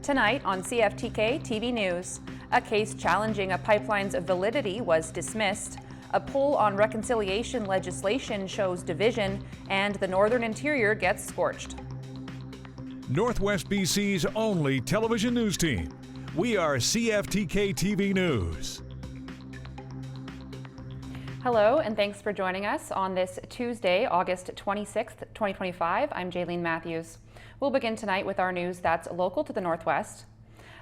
Tonight on CFTK-TV News, a case challenging a pipeline's validity was dismissed, a poll on reconciliation legislation shows division, and the Northern Interior gets scorched. Northwest BC's only television news team. We are CFTK-TV News. Hello, and thanks for joining us on this Tuesday, August 26th, 2025. I'm Jaylene Matthews. We'll begin tonight with our news that's local to the Northwest.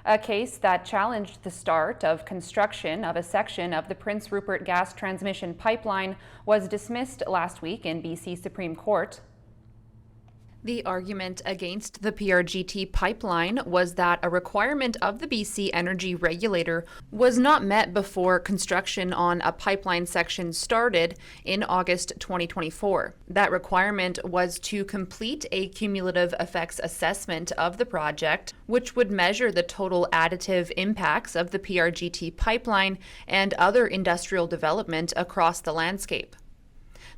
A case that challenged the start of construction of a section of the Prince Rupert gas transmission pipeline was dismissed last week in BC Supreme Court. The argument against the PRGT pipeline was that a requirement of the BC Energy Regulator was not met before construction on a pipeline section started in August 2024. That requirement was to complete a cumulative effects assessment of the project, which would measure the total additive impacts of the PRGT pipeline and other industrial development across the landscape.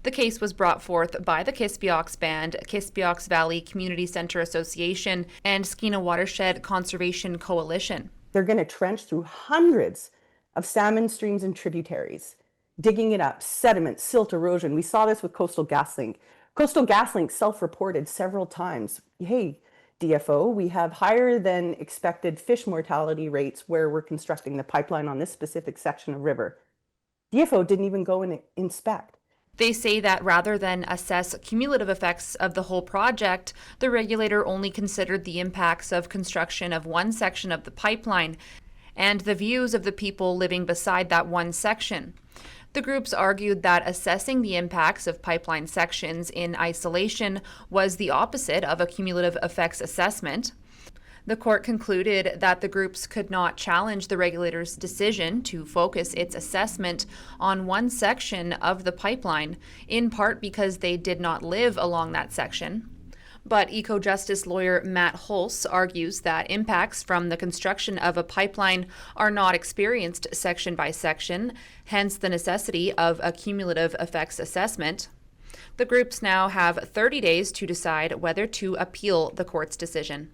The case was brought forth by the Kispiox Band, Kispiox Valley Community Center Association, and Skeena Watershed Conservation Coalition. They're going to trench through hundreds of salmon streams and tributaries, digging it up, sediment, silt erosion. We saw this with Coastal GasLink. Coastal GasLink self-reported several times, hey, DFO, we have higher than expected fish mortality rates where we're constructing the pipeline on this specific section of river. DFO didn't even go and inspect. They say that rather than assess cumulative effects of the whole project, the regulator only considered the impacts of construction of one section of the pipeline and the views of the people living beside that one section. The groups argued that assessing the impacts of pipeline sections in isolation was the opposite of a cumulative effects assessment. The court concluded that the groups could not challenge the regulator's decision to focus its assessment on one section of the pipeline, in part because they did not live along that section. But eco-justice lawyer Matt Hulse argues that impacts from the construction of a pipeline are not experienced section by section, hence the necessity of a cumulative effects assessment. The groups now have 30 days to decide whether to appeal the court's decision.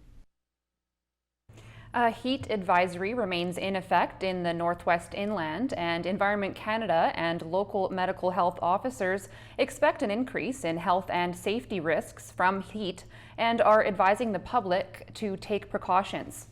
A heat advisory remains in effect in the Northwest Inland, and Environment Canada and local medical health officers expect an increase in health and safety risks from heat and are advising the public to take precautions.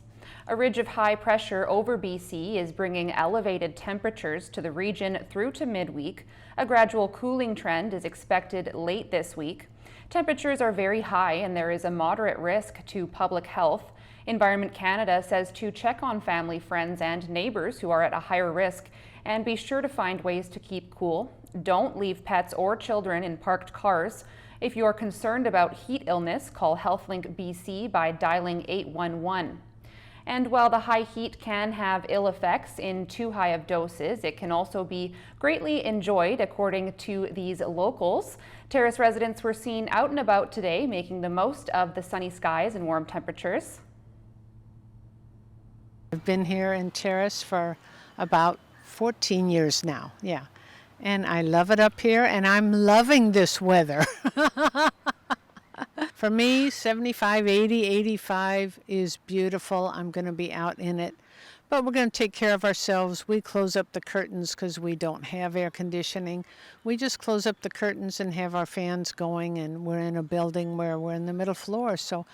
A ridge of high pressure over BC is bringing elevated temperatures to the region through to midweek. A gradual cooling trend is expected late this week. Temperatures are very high and there is a moderate risk to public health. Environment Canada says to check on family, friends, and neighbors who are at a higher risk and be sure to find ways to keep cool. Don't leave pets or children in parked cars. If you're concerned about heat illness, call HealthLink BC by dialing 811. And while the high heat can have ill effects in too high of doses, it can also be greatly enjoyed, according to these locals. Terrace residents were seen out and about today, making the most of the sunny skies and warm temperatures. I've been here in Terrace for about 14 years now, yeah. And I love it up here, and I'm loving this weather. For me, 75, 80, 85 is beautiful. I'm going to be out in it. But we're going to take care of ourselves. We close up the curtains because we don't have air conditioning. We just close up the curtains and have our fans going, and we're in a building where we're in the middle floor. So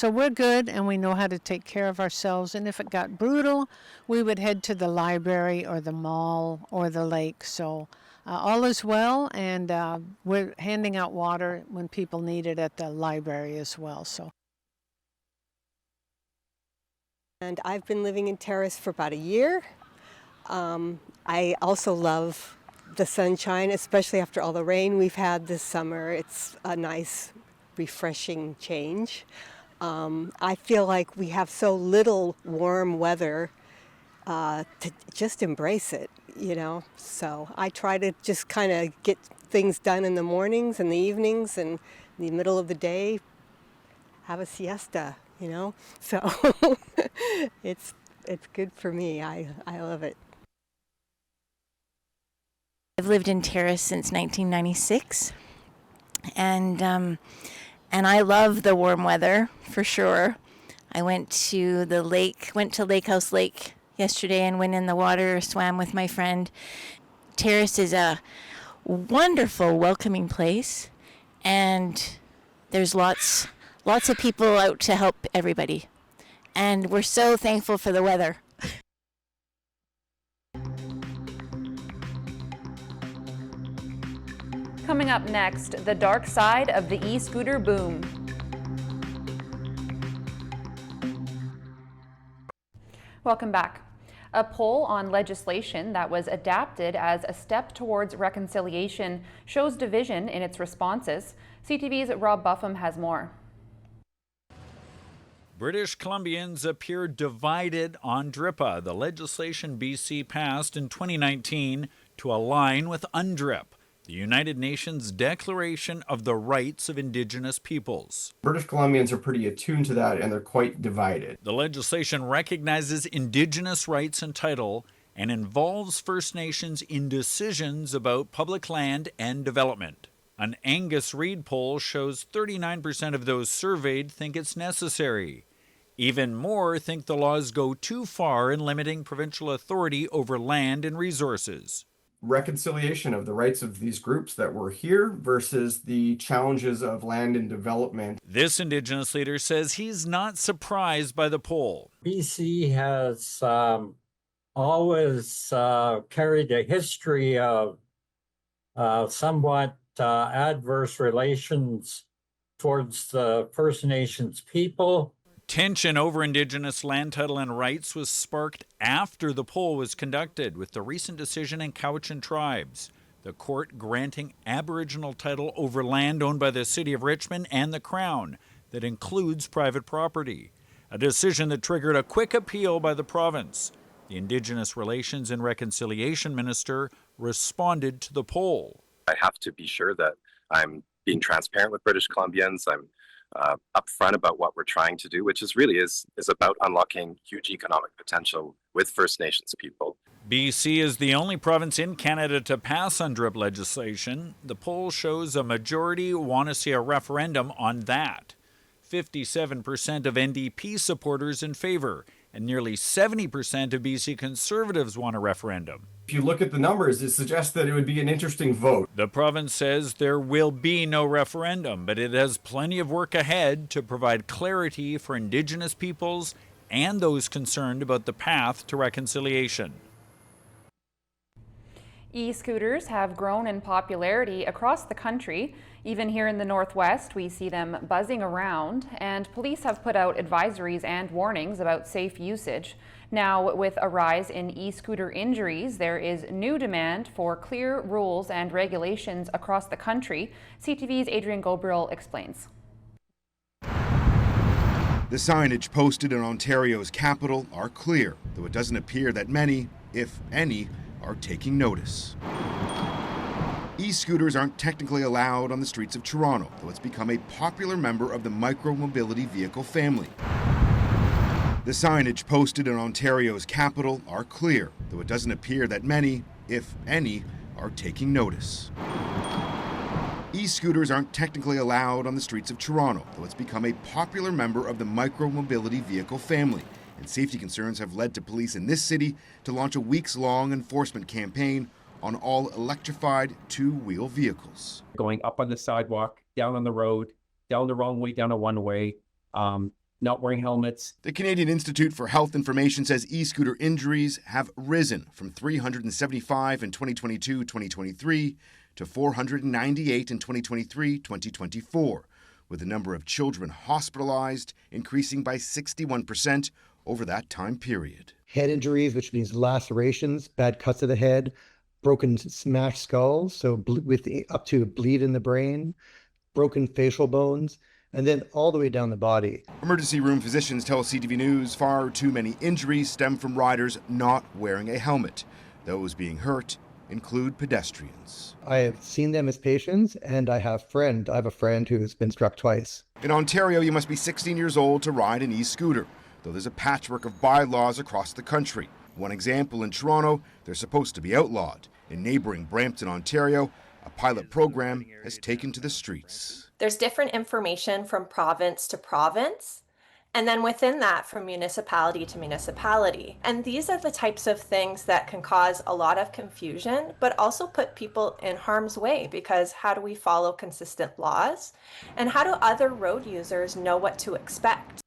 we're good, and we know how to take care of ourselves. And if it got brutal, we would head to the library or the mall or the lake. So all is well, and we're handing out water when people need it at the library as well. And I've been living in Terrace for about a year. I also love the sunshine, especially after all the rain we've had this summer. It's a nice, refreshing change. I feel like we have so little warm weather to just embrace it, you know. So I try to just kind of get things done in the mornings and the evenings, and in the middle of the day, have a siesta. You know, so it's good for me. I love it. I've lived in Terrace since 1996, and I love the warm weather for sure. I went to the lake, went to Lake House Lake yesterday and went in the water, swam with my friend. Terrace is a wonderful, welcoming place, and there's lots of people out to help everybody. And we're so thankful for the weather. Coming up next, the dark side of the e-scooter boom. Welcome back. A poll on legislation that was adapted as a step towards reconciliation shows division in its responses. CTV's Rob Buffum has more. British Columbians appear divided on DRIPA, the legislation BC passed in 2019 to align with UNDRIP, the United Nations Declaration of the Rights of Indigenous Peoples. British Columbians are pretty attuned to that, and they're quite divided. The legislation recognizes Indigenous rights and title and involves First Nations in decisions about public land and development. An Angus Reid poll shows 39% of those surveyed think it's necessary. Even more think the laws go too far in limiting provincial authority over land and resources. Reconciliation of the rights of these groups that were here versus the challenges of land and development. This Indigenous leader says he's not surprised by the poll. BC has always carried a history of somewhat adverse relations towards the First Nations people. Tension over Indigenous land title and rights was sparked after the poll was conducted, with the recent decision in Cowichan Tribes, the court granting Aboriginal title over land owned by the City of Richmond and the Crown that includes private property, a decision that triggered a quick appeal by the province. The Indigenous Relations and Reconciliation Minister responded to the poll. I have to be sure that I'm being transparent with British Columbians. I'm upfront about what we're trying to do, which is about unlocking huge economic potential with First Nations people. BC is the only province in Canada to pass UNDRIP legislation. The poll shows a majority want to see a referendum on that. 57% of NDP supporters in favor, and nearly 70% of BC Conservatives want a referendum. If you look at the numbers, it suggests that it would be an interesting vote. The province says there will be no referendum, but it has plenty of work ahead to provide clarity for Indigenous peoples and those concerned about the path to reconciliation. E-scooters have grown in popularity across the country. Even here in the Northwest, we see them buzzing around, and police have put out advisories and warnings about safe usage. Now, with a rise in e-scooter injuries, there is new demand for clear rules and regulations across the country. CTV's Adrian Gobriel explains. The signage posted in Ontario's capital are clear, though it doesn't appear that many, if any, are taking notice. E-scooters aren't technically allowed on the streets of Toronto, though it's become a popular member of the micro-mobility vehicle family. The signage posted in Ontario's capital are clear, though it doesn't appear that many, if any, are taking notice. E-scooters aren't technically allowed on the streets of Toronto, though it's become a popular member of the micro-mobility vehicle family, and safety concerns have led to police in this city to launch a weeks-long enforcement campaign on all electrified two-wheel vehicles. Going up on the sidewalk, down on the road, down the wrong way, down a one-way, not wearing helmets. The Canadian Institute for Health Information says e-scooter injuries have risen from 375 in 2022-2023 to 498 in 2023-2024, with the number of children hospitalized increasing by 61% over that time period. Head injuries, which means lacerations, bad cuts of the head, broken smashed skulls, so with up to a bleed in the brain, broken facial bones, and then all the way down the body. Emergency room physicians tell CTV News far too many injuries stem from riders not wearing a helmet. Those being hurt include pedestrians. I have seen them as patients, and I have a friend who has been struck twice. In Ontario, you must be 16 years old to ride an e-scooter, though there's a patchwork of bylaws across the country. One example, in Toronto, they're supposed to be outlawed. In neighboring Brampton, Ontario, a pilot program has taken to the streets. There's different information from province to province, and then within that from municipality to municipality. And these are the types of things that can cause a lot of confusion, but also put people in harm's way, because how do we follow consistent laws? And how do other road users know what to expect?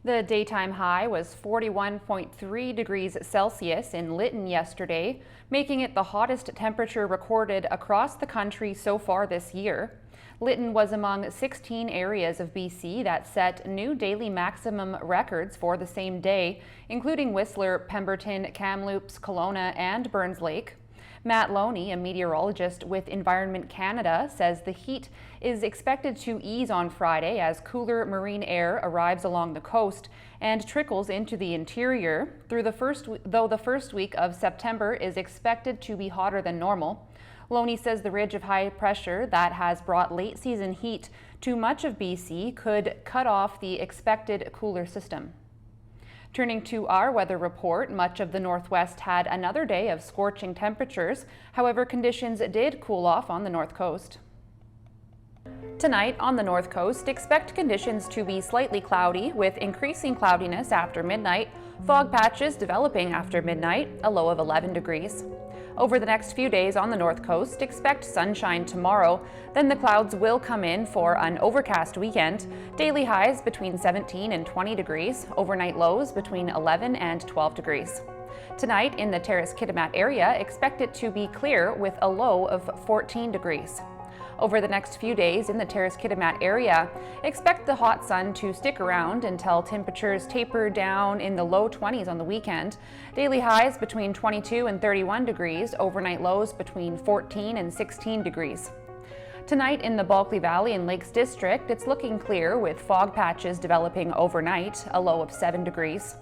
The daytime high was 41.3 degrees Celsius in Lytton yesterday, making it the hottest temperature recorded across the country so far this year. Lytton was among 16 areas of BC that set new daily maximum records for the same day, including Whistler, Pemberton, Kamloops, Kelowna, and Burns Lake. Matt Loney, a meteorologist with Environment Canada, says the heat is expected to ease on Friday as cooler marine air arrives along the coast and trickles into the interior, though the first week of September is expected to be hotter than normal. Loney says the ridge of high pressure that has brought late season heat to much of BC could cut off the expected cooler system. Turning to our weather report, much of the Northwest had another day of scorching temperatures. However, conditions did cool off on the North Coast. Tonight on the North Coast, expect conditions to be slightly cloudy with increasing cloudiness after midnight, fog patches developing after midnight, a low of 11 degrees. Over the next few days on the North Coast, expect sunshine tomorrow, then the clouds will come in for an overcast weekend. Daily highs between 17 and 20 degrees, overnight lows between 11 and 12 degrees. Tonight in the Terrace-Kitimat area, expect it to be clear with a low of 14 degrees. Over the next few days in the Terrace-Kitimat area, expect the hot sun to stick around until temperatures taper down in the low 20s on the weekend. Daily highs between 22 and 31 degrees, overnight lows between 14 and 16 degrees. Tonight in the Bulkley Valley and Lakes District, it's looking clear with fog patches developing overnight, a low of 7 degrees.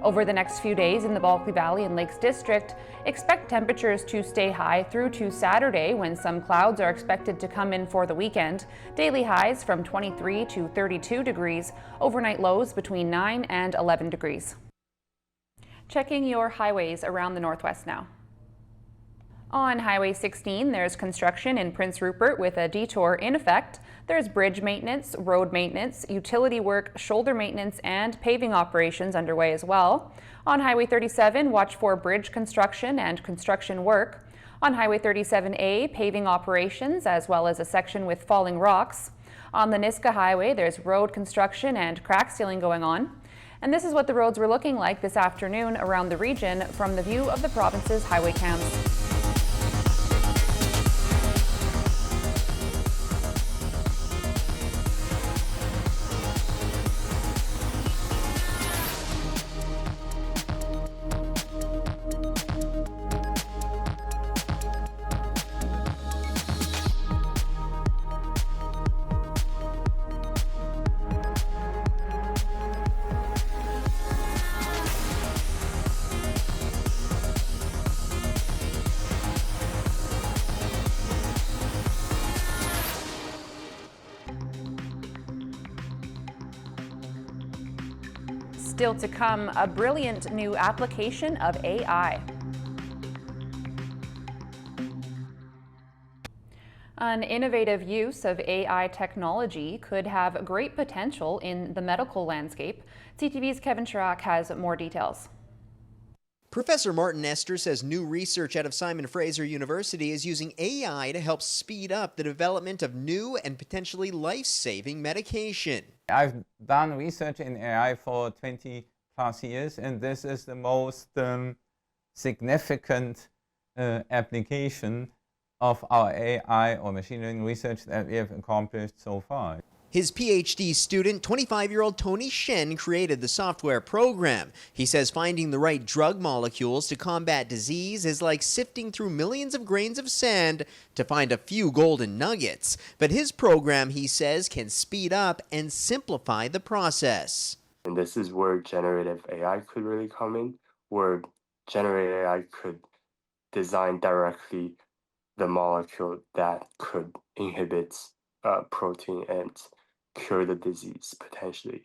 Over the next few days in the Bulkley Valley and Lakes District, expect temperatures to stay high through to Saturday when some clouds are expected to come in for the weekend. Daily highs from 23 to 32 degrees, overnight lows between 9 and 11 degrees. Checking your highways around the Northwest now. On Highway 16, there's construction in Prince Rupert with a detour in effect. There's bridge maintenance, road maintenance, utility work, shoulder maintenance, and paving operations underway as well. On Highway 37, watch for bridge construction and construction work. On Highway 37A, paving operations, as well as a section with falling rocks. On the Niska Highway, there's road construction and crack sealing going on. And this is what the roads were looking like this afternoon around the region from the view of the province's highway cams. Still to come, a brilliant new application of AI. An innovative use of AI technology could have great potential in the medical landscape. CTV's Kevin Chirac has more details. Professor Martin Esther says new research out of Simon Fraser University is using AI to help speed up the development of new and potentially life-saving medication. I've done research in AI for 20 plus years, and this is the most significant application of our AI or machine learning research that we have accomplished so far. His PhD student, 25-year-old Tony Shen, created the software program. He says finding the right drug molecules to combat disease is like sifting through millions of grains of sand to find a few golden nuggets. But his program, he says, can speed up and simplify the process. And this is where generative AI could really come in, where generative AI could design directly the molecule that could inhibit protein and cure the disease potentially.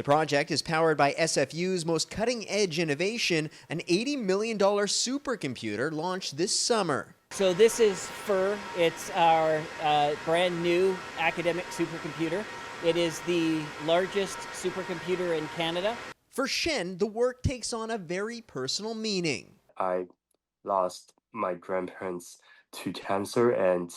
The project is powered by SFU's most cutting-edge innovation, an $80 million supercomputer launched this summer. So this is FIR. It's our brand new academic supercomputer. It is the largest supercomputer in Canada. For Shen, the work takes on a very personal meaning. I lost my grandparents to cancer, and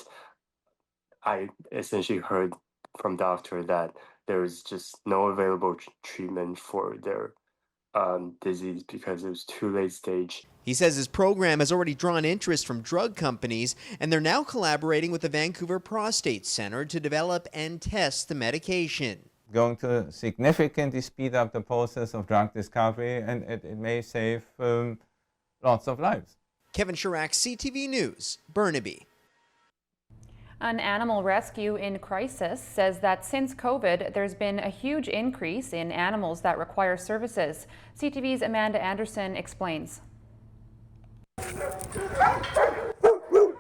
I essentially heard from doctor that there was just no available treatment for their disease because it was too late stage. He says his program has already drawn interest from drug companies, and they're now collaborating with the Vancouver Prostate Center to develop and test the medication. Going to significantly speed up the process of drug discovery, and it may save lots of lives. Kevin Chirac, CTV News, Burnaby. An animal rescue in crisis says that since COVID, there's been a huge increase in animals that require services. CTV's Amanda Anderson explains.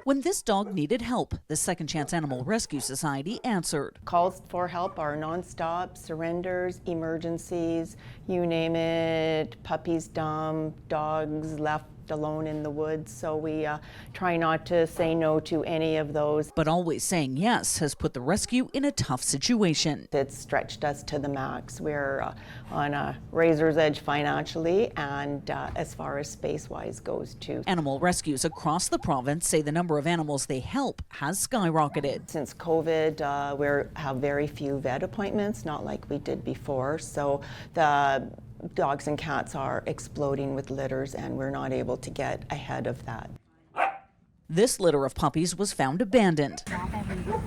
When this dog needed help, the Second Chance Animal Rescue Society answered. Calls for help are nonstop, surrenders, emergencies, you name it, puppies dumped, dogs left alone in the woods, so we try not to say no to any of those. But always saying yes has put the rescue in a tough situation. It's stretched us to the max. We're on a razor's edge financially and as far as space-wise goes too. Animal rescues across the province say the number of animals they help has skyrocketed. Since COVID, we have very few vet appointments, not like we did before, so the dogs and cats are exploding with litters and we're not able to get ahead of that. This litter of puppies was found abandoned,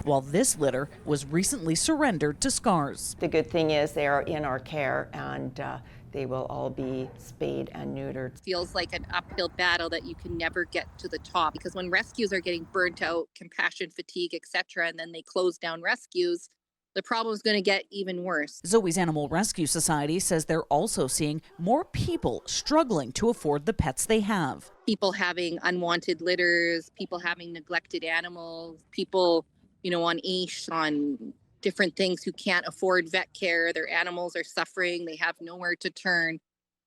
while this litter was recently surrendered to SCARS. The good thing is they are in our care and they will all be spayed and neutered. Feels like an uphill battle that you can never get to the top, because when rescues are getting burnt out, compassion fatigue, etc., and then they close down rescues, the problem is going to get even worse. Zoe's Animal Rescue Society says they're also seeing more people struggling to afford the pets they have. People having unwanted litters, people having neglected animals, people, on AISH, on different things who can't afford vet care. Their animals are suffering. They have nowhere to turn.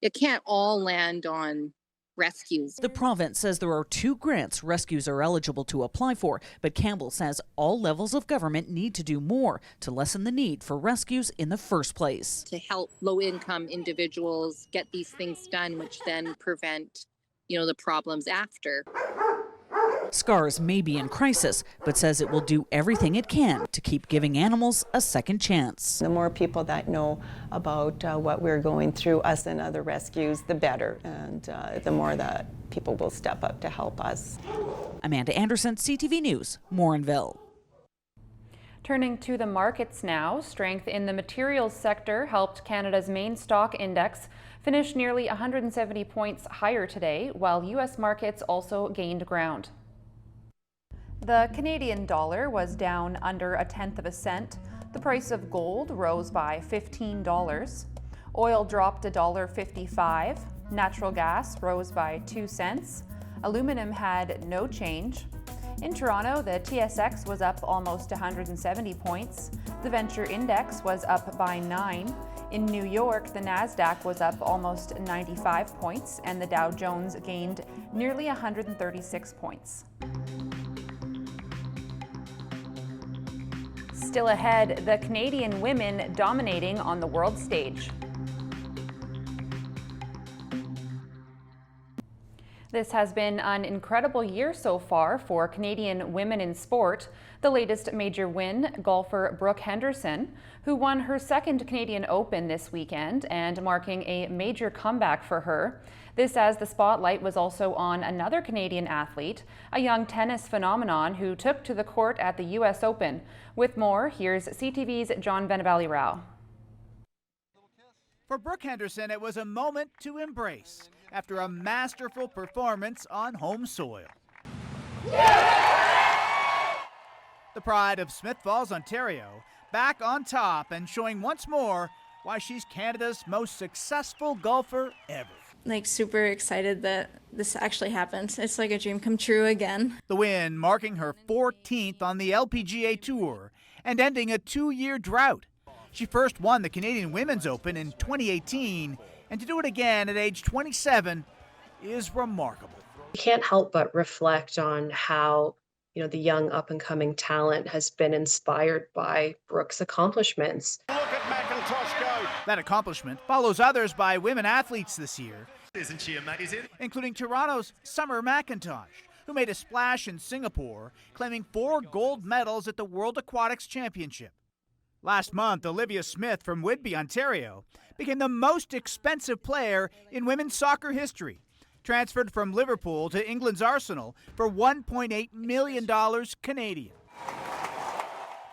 It can't all land on rescues. The province says there are 2 grants rescues are eligible to apply for, but Campbell says all levels of government need to do more to lessen the need for rescues in the first place. To help low-income individuals get these things done, which then prevent, the problems after. SCARS may be in crisis, but says it will do everything it can to keep giving animals a second chance. The more people that know about what we're going through, us and other rescues, the better, and the more that people will step up to help us. Amanda Anderson, CTV News, Morinville. Turning to the markets now, strength in the materials sector helped Canada's main stock index finish nearly 170 points higher today, while U.S. markets also gained ground. The Canadian dollar was down under 1/10 cent. The price of gold rose by $15. Oil dropped $1.55. Natural gas rose by 2 cents. Aluminum had no change. In Toronto, the TSX was up almost 170 points. The Venture Index was up by 9. In New York, the Nasdaq was up almost 95 points, and the Dow Jones gained nearly 136 points. Still ahead, the Canadian women dominating on the world stage. This has been an incredible year so far for Canadian women in sport. The latest major win, golfer Brooke Henderson, who won her 2nd Canadian Open this weekend and marking a major comeback for her. This as the spotlight was also on another Canadian athlete, a young tennis phenomenon who took to the court at the U.S. Open. With more, here's CTV's John Benavali-Rao. For Brooke Henderson, it was a moment to embrace after a masterful performance on home soil. The pride of Smith Falls, Ontario, back on top and showing once more why she's Canada's most successful golfer ever. Super excited that this actually happened. It's like a dream come true again. The win marking her 14th on the LPGA Tour and ending a 2-year drought. She first won the Canadian Women's Open in 2018, and to do it again at age 27 is remarkable. You can't help but reflect on how, the young up-and-coming talent has been inspired by Brooke's accomplishments. Look at McIntosh go. That accomplishment follows others by women athletes this year. Isn't she amazing? Including Toronto's Summer McIntosh, who made a splash in Singapore, claiming 4 gold medals at the World Aquatics Championship. Last month, Olivia Smith from Whitby, Ontario, became the most expensive player in women's soccer history, transferred from Liverpool to England's Arsenal for $1.8 million Canadian.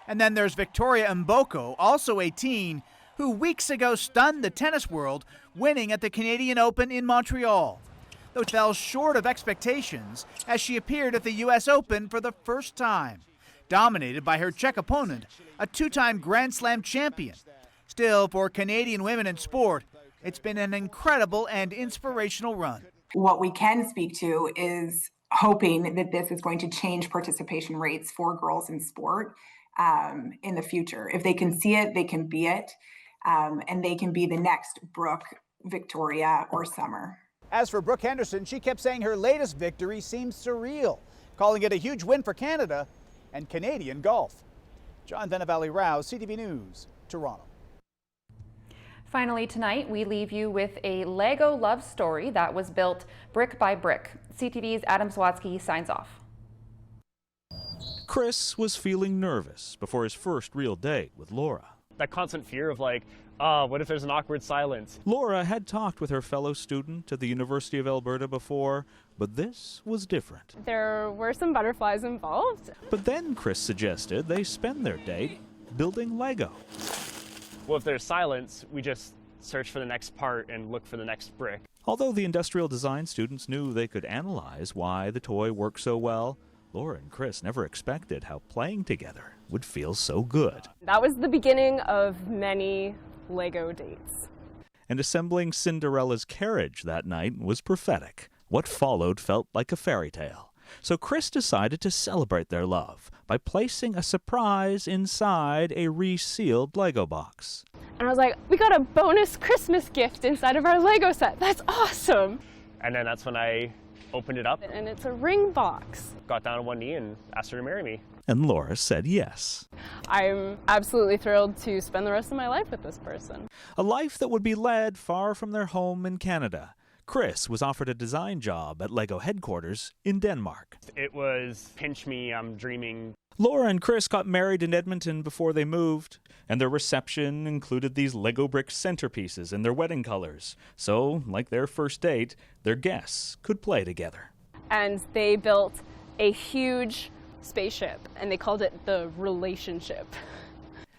And then there's Victoria Mboko, also 18, who weeks ago stunned the tennis world, winning at the Canadian Open in Montreal, though it fell short of expectations as she appeared at the U.S. Open for the first time, dominated by her Czech opponent, a 2-time Grand Slam champion. Still, for Canadian women in sport, it's been an incredible and inspirational run. What we can speak to is hoping that this is going to change participation rates for girls in sport in the future. If they can see it, they can be it, and they can be the next Brooke, Victoria, or Summer. As for Brooke Henderson, she kept saying her latest victory seems surreal, calling it a huge win for Canada and Canadian golf. John Venevalley-Rouse, CTV News, Toronto. Finally tonight, we leave you with a Lego love story that was built brick by brick. CTV's Adam Swatsky signs off. Chris was feeling nervous before his first real date with Laura. That constant fear of what if there's an awkward silence? Laura had talked with her fellow student at the University of Alberta before, but this was different. There were some butterflies involved. But then Chris suggested they spend their date building Lego. Well, if there's silence, we just search for the next part and look for the next brick. Although the industrial design students knew they could analyze why the toy worked so well, Laura and Chris never expected how playing together would feel so good. That was the beginning of many Lego dates. And assembling Cinderella's carriage that night was prophetic. What followed felt like a fairy tale. So Chris decided to celebrate their love by placing a surprise inside a resealed Lego box. And I was like, we got a bonus Christmas gift inside of our Lego set. That's awesome. And then that's when I opened it up. And it's a ring box. Got down on one knee and asked her to marry me. And Laura said yes. I'm absolutely thrilled to spend the rest of my life with this person. A life that would be led far from their home in Canada. Chris was offered a design job at Lego headquarters in Denmark. It was pinch me, I'm dreaming. Laura and Chris got married in Edmonton before they moved, and their reception included these Lego brick centerpieces in their wedding colors. So, like their first date, their guests could play together. And they built a huge spaceship, and they called it the relationship.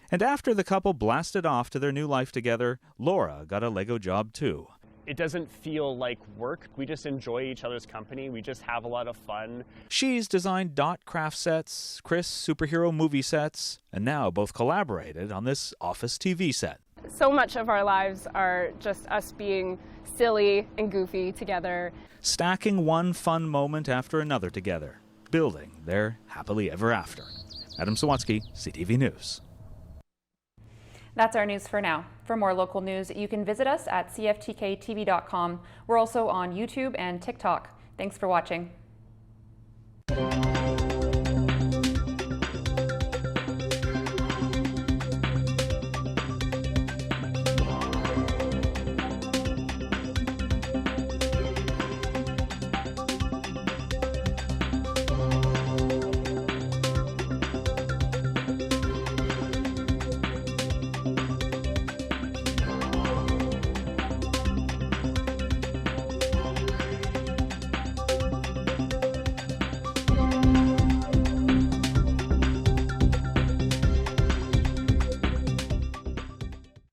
And after the couple blasted off to their new life together, Laura got a Lego job too. It doesn't feel like work. We just enjoy each other's company. We just have a lot of fun. She's designed Dot craft sets, Chris superhero movie sets, and now both collaborated on this office TV set. So much of our lives are just us being silly and goofy together. Stacking one fun moment after another together, building their happily ever after. Adam Sawatsky, CTV News. That's our news for now. For more local news, you can visit us at CFTK-TV.com. We're also on YouTube and TikTok. Thanks for watching.